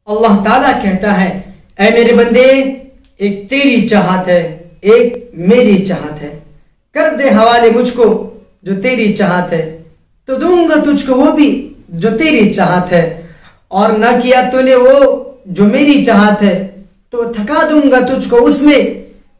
अल्लाह ताला कहता है, ऐ मेरे बंदे, एक तेरी चाहत है, एक मेरी चाहत है। कर दे हवाले मुझको जो तेरी चाहत है, तो दूंगा तुझको वो भी जो तेरी चाहत है। और न किया तूने वो जो मेरी चाहत है, तो थका दूंगा तुझको उसमें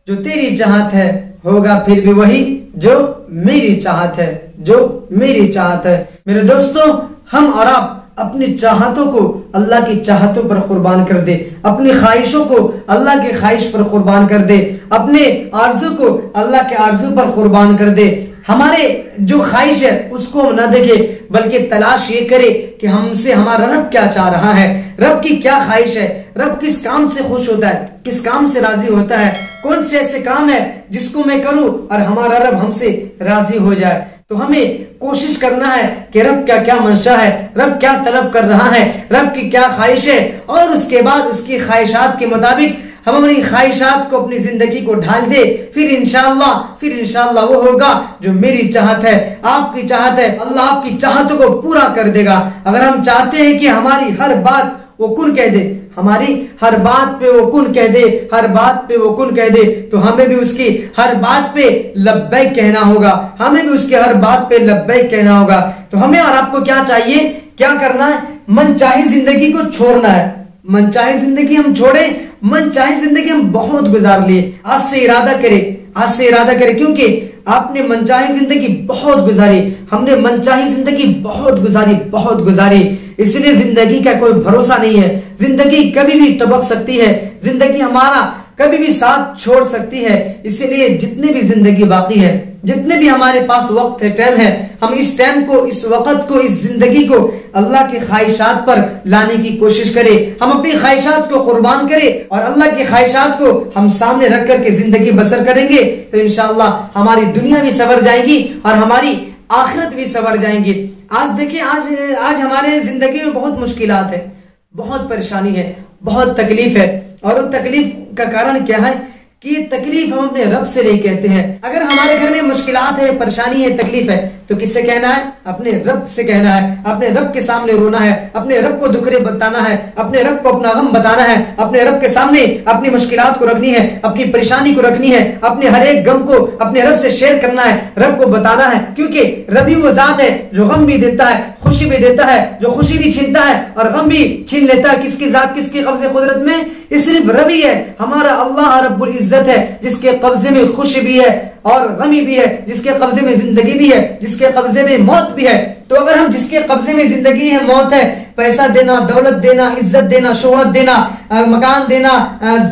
जो तेरी चाहत है। होगा फिर भी वही जो मेरी चाहत है, जो मेरी चाहत है। मेरे दोस्तों, हम और आप अपनी चाहतों को अल्लाह की चाहतों पर कुर्बान कर दे, अपनी ख्वाहिशों को अल्लाह की ख्वाहिश पर कुर्बान कर दे, अपने आरज़ू को अल्लाह के आरज़ू पर कुर्बान कर दे। हमारे जो ख्वाहिश है उसको हम न देखे, बल्कि तलाश ये करे कि हमसे हमारा रब क्या चाह रहा है, रब की क्या ख्वाहिश है, रब किस काम से खुश होता है, किस काम से राजी होता है, कौन से ऐसे काम है जिसको मैं करूं और हमारा रब हमसे राजी हो जाए। तो हमें कोशिश करना है कि रब क्या क्या मंशा है, रब क्या तलब कर रहा है, रब की क्या ख्वाहिश है, और उसके बाद उसकी ख्वाहिशात के मुताबिक हम अपनी ख्वाहिशात को अपनी जिंदगी को ढाल दे। फिर इंशाअल्लाह वो होगा जो मेरी चाहत है, आपकी चाहत है। अल्लाह आपकी चाहतों को पूरा कर देगा। अगर हम चाहते हैं कि हमारी हर बात वो कुन कह दे, हमारी हर बात पे वो कुन कह दे, हर बात पे वो कुन कह दे, तो हमें भी उसकी हर बात पे लब्बैक कहना होगा, हमें भी उसके हर बात पे लब्बैक कहना होगा। तो हमें और आपको क्या चाहिए, क्या करना है? मनचाही जिंदगी को छोड़ना है। मनचाही जिंदगी हम छोड़े, मनचाही जिंदगी हम बहुत गुजार लिए। आज से इरादा करें, आज से इरादा करें, क्योंकि आपने मनचाही जिंदगी बहुत गुजारी, हमने मनचाही जिंदगी बहुत गुजारी। इसलिए जिंदगी का कोई भरोसा नहीं है, जिंदगी कभी भी टपक सकती है, जिंदगी हमारा कभी भी साथ छोड़ सकती है। इसलिए जितने भी जिंदगी बाकी है, जितने भी हमारे पास वक्त है, टाइम है, हम इस टाइम को, इस वक्त को, इस जिंदगी को अल्लाह की ख्वाहिशात पर लाने की कोशिश करें। हम अपनी ख्वाहिशात को कुर्बान करें और अल्लाह की ख्वाहिशात को हम सामने रख करके जिंदगी बसर करेंगे, तो इंशाअल्लाह हमारी दुनिया भी सवर जाएगी और हमारी आखिरत भी सवर जाएंगी। आज देखिए, आज हमारे जिंदगी में बहुत मुश्किलात है, बहुत परेशानी है, बहुत तकलीफ है। और उन तकलीफ का कारण क्या है कि ये तकलीफ हम अपने रब से नहीं कहते हैं। अगर हमारे घर में मुश्किलात है, परेशानी है, तकलीफ है, तो किससे कहना है? अपने रब से कहना है। अपने रब के सामने रोना है, अपने रब को दुखड़े बताना है, अपने रब को अपना गम बताना है, अपने रब के सामने अपनी मुश्किलात को रखनी है, अपनी परेशानी को रखनी है, अपने हर एक गम को अपने रब से शेयर करना है, रब को बताना है। क्योंकि रबी वो जात है जो गम भी देता है, खुशी भी देता है, जो खुशी भी छीनता है और गम भी छीन लेता है। किसकी जात, किसके कब्जे कुदरत में? ये सिर्फ रबी है, हमारा अल्लाह रब्बुल इज्जत है, जिसके कब्जे में खुशी भी है और गमी भी है, जिसके कब्जे में जिंदगी भी है, जिसके कब्जे में मौत भी है। तो अगर हम जिसके कब्जे में जिंदगी है, मौत है, पैसा देना, दौलत देना, इज्जत देना, शोहरत देना, मकान देना,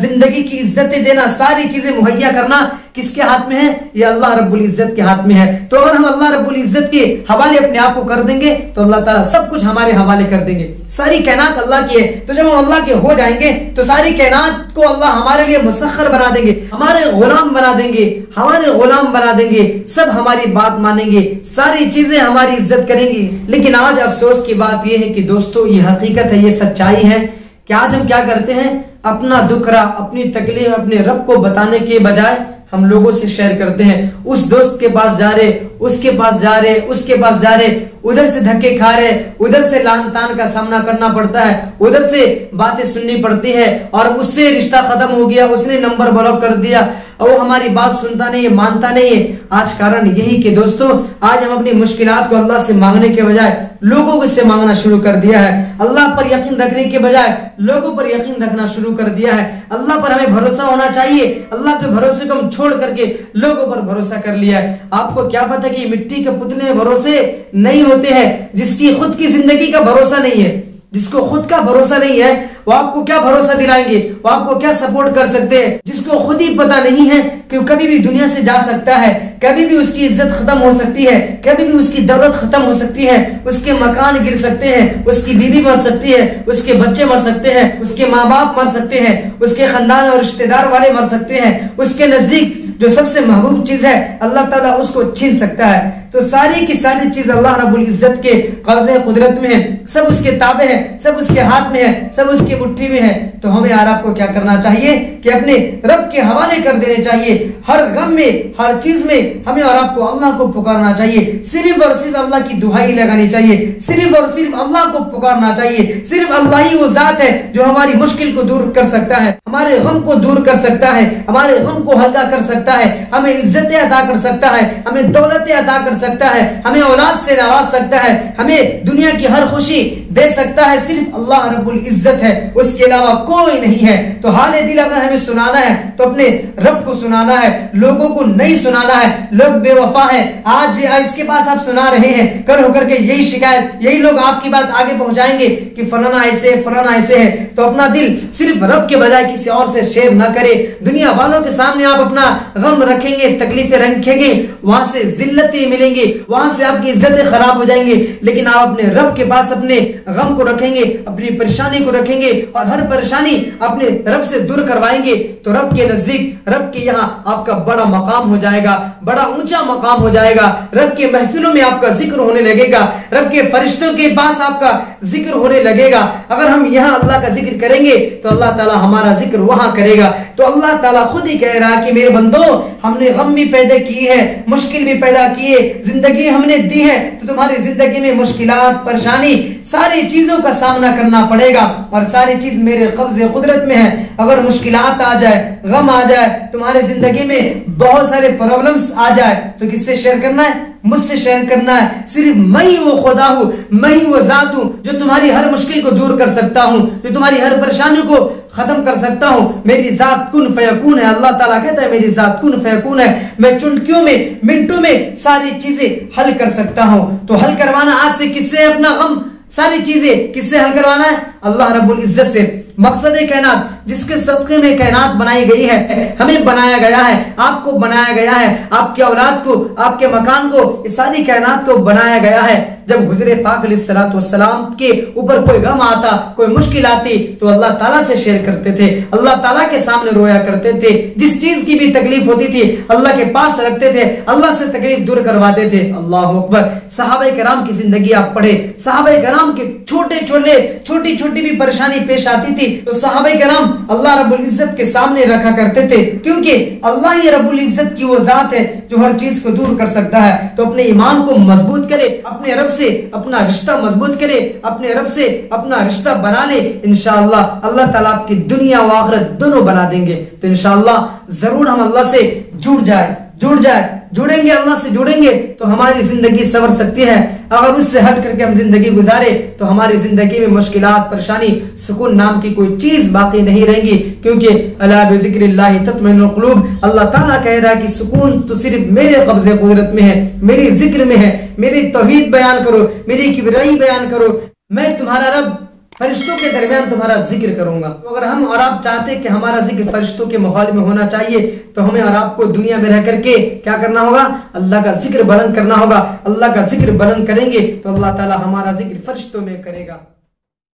जिंदगी की इज्जतें देना, सारी चीजें मुहैया करना किसके हाथ में है? ये अल्लाह रब्बुल इज्जत के हाथ में है। तो अगर हम अल्लाह रब्बुल इज्जत के हवाले अपने आप को कर देंगे, तो अल्लाह ताला सब कुछ हमारे हवाले कर देंगे। सारी कायनात अल्लाह की है, तो जब हम अल्लाह के हो जाएंगे तो सारी कायनात को अल्लाह हमारे लिए मुसख्खर बना देंगे, हमारे गुलाम बना देंगे, हमारे गुलाम बना देंगे। सब हमारी बात मानेंगे, सारी चीजें हमारी इज्जत करेंगी। लेकिन आज अफसोस की बात यह है कि दोस्तों, ये हकीकत है, ये सच्चाई है कि आज हम क्या करते हैं? अपना दुखरा, अपनी तकलीफ अपने रब को बताने के बजाय हम लोगों से शेयर करते हैं। उस दोस्त के पास जा रहे, उसके पास जा रहे, उसके पास जा रहे, उधर से धक्के खा रहे, उधर से लान तान का सामना करना पड़ता है, उधर से बातें सुननी पड़ती है, और उससे रिश्ता खत्म हो गया, उसने नंबर ब्लॉक कर दिया और वो हमारी बात सुनता नहीं है, मानता नहीं है। आज कारण यही कि दोस्तों, आज हम अपनी मुश्किलात को अल्लाह से मांगने के बजाय लोगों से मांगना शुरू कर दिया है। अल्लाह पर यकीन रखने के बजाय लोगों पर यकीन रखना शुरू कर दिया है। अल्लाह पर हमें भरोसा होना चाहिए, अल्लाह के भरोसे को हम छोड़ करके लोगों पर भरोसा कर लिया है। आपको क्या पता कि मिट्टी के पुतले में भरोसे नहीं होते हैं। जिसकी खुद की जिंदगी का भरोसा नहीं है, जिसको खुद का भरोसा नहीं है, वो आपको क्या भरोसा दिलाएंगे, वो आपको क्या सपोर्ट कर सकते हैं? जिसको खुद ही पता नहीं है कि वो कभी भी दुनिया से जा सकता है, कभी भी उसकी इज्जत खत्म हो सकती है, कभी भी उसकी दौलत खत्म हो सकती है, उसके मकान गिर सकते हैं, उसकी बीवी मर सकती है, उसके बच्चे मर सकते हैं, उसके माँ बाप मर सकते हैं, उसके खानदान और रिश्तेदार वाले मर सकते हैं, उसके नजदीक जो सबसे महबूब चीज है अल्लाह ताला उसको छीन सकता है। तो सारी की सारी चीज अल्लाह रब्बुल इज्जत के कब्जे कुदरत में है, सब उसके ताबे है, सब उसके हाथ में है, सब उसकी मुट्ठी में है। तो हमें और आपको क्या करना चाहिए कि अपने रब के हवाले कर देने चाहिए। हर गम में, हर चीज में हमें और आपको अल्लाह को पुकारना चाहिए, सिर्फ और सिर्फ अल्लाह की दुहाई लगानी चाहिए, सिर्फ और सिर्फ अल्लाह को पुकारना चाहिए। सिर्फ अल्लाह ही वो जात है जो हमारी मुश्किल को दूर कर सकता है, हमारे गम को दूर कर सकता है, हमारे गम को हल्का कर सकता है, हमें इज्जतें अता कर सकता है, हमें दौलतें अता कर सकता है, हमें औलाद से नवाज सकता है, हमें दुनिया की हर खुशी दे सकता है। सिर्फ अल्लाह रब्बुल इज्जत है, उसके अलावा कोई नहीं है। तो हाल दिल अगर हमें सुनाना है तो अपने रब को सुनाना है, लोगों को नहीं सुनाना है। लोग बेवफा है, आज इसके पास आप सुना रहे हैं, कर होकर के यही शिकायत, यही लोग आपकी बात आगे पहुंचाएंगे कि फलाना ऐसे फलाना ऐसे है। तो अपना दिल सिर्फ रब के बजाय किसी और से शेयर न करे। दुनिया वालों के सामने आप अपना गम रखेंगे, तकलीफें रखेंगे, वहां से जिल्लतें मिलेंगी, वहां से आपकी इज्जतें खराब हो जाएंगी। लेकिन आप अपने रब के पास अपने गम को रखेंगे, अपनी परेशानी को रखेंगे और हर परेशानी अपने रब से दूर करवाएंगे, तो रब के नजदीक, रब के यहाँ आपका बड़ा मकाम हो जाएगा, बड़ा ऊंचा मकाम हो जाएगा। रब के महफिलों में आपका जिक्र होने लगेगा, रब के फरिश्तों के पास आपका जिक्र होने लगेगा। अगर हम यहाँ अल्लाह का जिक्र करेंगे तो अल्लाह ताला हमारा जिक्र वहां करेगा। तो अल्लाह ताला खुद ही कह रहा कि मेरे बंदो, हमने गम भी पैदा की है, मुश्किल भी पैदा की है, जिंदगी हमने दी है, तो तुम्हारी जिंदगी में मुश्किलात, परेशानी, सारी चीजों का सामना करना पड़ेगा और सारी चीज मेरे कब्जे कुदरत में है। अगर मुश्किलात आ जाए, गम आ जाए, तुम्हारे जिंदगी में बहुत सारे प्रॉब्लम्स आ जाए, तो किससे शेयर करना है? मुझसे शेयर करना है। सिर्फ मैं ही वो खुदा हूँ, मैं ही वो जात हूँ जो तुम्हारी हर मुश्किल को दूर कर सकता हूँ, जो तुम्हारी हर परेशानी को खत्म कर सकता हूँ। मेरी जात कुन फयकून है। अल्लाह ताला कहता है मेरी जात कुन फयकून है, मैं चुटकियों में, मिनटों में सारी चीजें हल कर सकता हूँ। तो हल करवाना आज से किससे? अपना गम, सारी चीजें किससे हल करवाना है? अल्लाह रब्बुल इज्जत से। मकसद कायनात, जिसके सदक़े में कायनात बनाई गई है, हमें बनाया गया है, आपको बनाया गया है, आपके औलाद को, आपके मकान को, इस सारी कायनात को बनाया गया है। जब हुज़ूर पाक अलैहिस्सलाम के ऊपर कोई गम आता, कोई मुश्किल आती, तो अल्लाह ताला से शेयर करते थे, अल्लाह ताला के सामने रोया करते थे। जिस चीज की भी तकलीफ होती थी अल्लाह के पास रखते थे, अल्लाह से तकलीफ दूर करवाते थे। अल्लाह अकबर। सहाबाए किराम की जिंदगी आप पढ़े, सहाबाए किराम के छोटी छोटी भी परेशानी पेश आती थी तो सहाबाए किराम अल्लाह रब्बुल इज्जत के सामने रखा करते थे, क्योंकि अल्लाह ही रब्बुल इज्जत की वो जात है जो हर चीज को दूर कर सकता है। तो अपने ईमान को मजबूत करे, अपने रब से अपना रिश्ता मजबूत करे, अपने रब से अपना रिश्ता बना ले। इंशाअल्लाह अल्लाह ताला आपकी दुनिया व आखिरत दोनों बना देंगे। तो इंशाअल्लाह जरूर हम अल्लाह से जुड़ेंगे, अल्लाह से जुड़ेंगे तो हमारी जिंदगी संवर सकती है। अगर उससे हट करके हम जिंदगी गुजारे तो हमारी जिंदगी में मुश्किलात, परेशानी, सुकून नाम की कोई चीज बाकी नहीं रहेगी, क्योंकि अला बिज़िक्रिल्लाहि तत्मइन्नुल क़ुलूब। अल्लाह ताला कह रहा है कि सुकून तो सिर्फ मेरे कब्ज़े कुदरत में है, मेरी जिक्र में है। मेरी तौहीद बयान करो, मेरी किबरियाई बयान करो, मैं तुम्हारा रब फरिश्तों के दरमियान तुम्हारा जिक्र करूंगा। तो अगर हम और आप चाहते कि हमारा जिक्र फरिश्तों के माहौल में होना चाहिए तो हमें और आपको दुनिया में रह करके क्या करना होगा? अल्लाह का जिक्र बुलंद करना होगा। अल्लाह का जिक्र बुलंद करेंगे तो अल्लाह ताला हमारा जिक्र फरिश्तों में करेगा।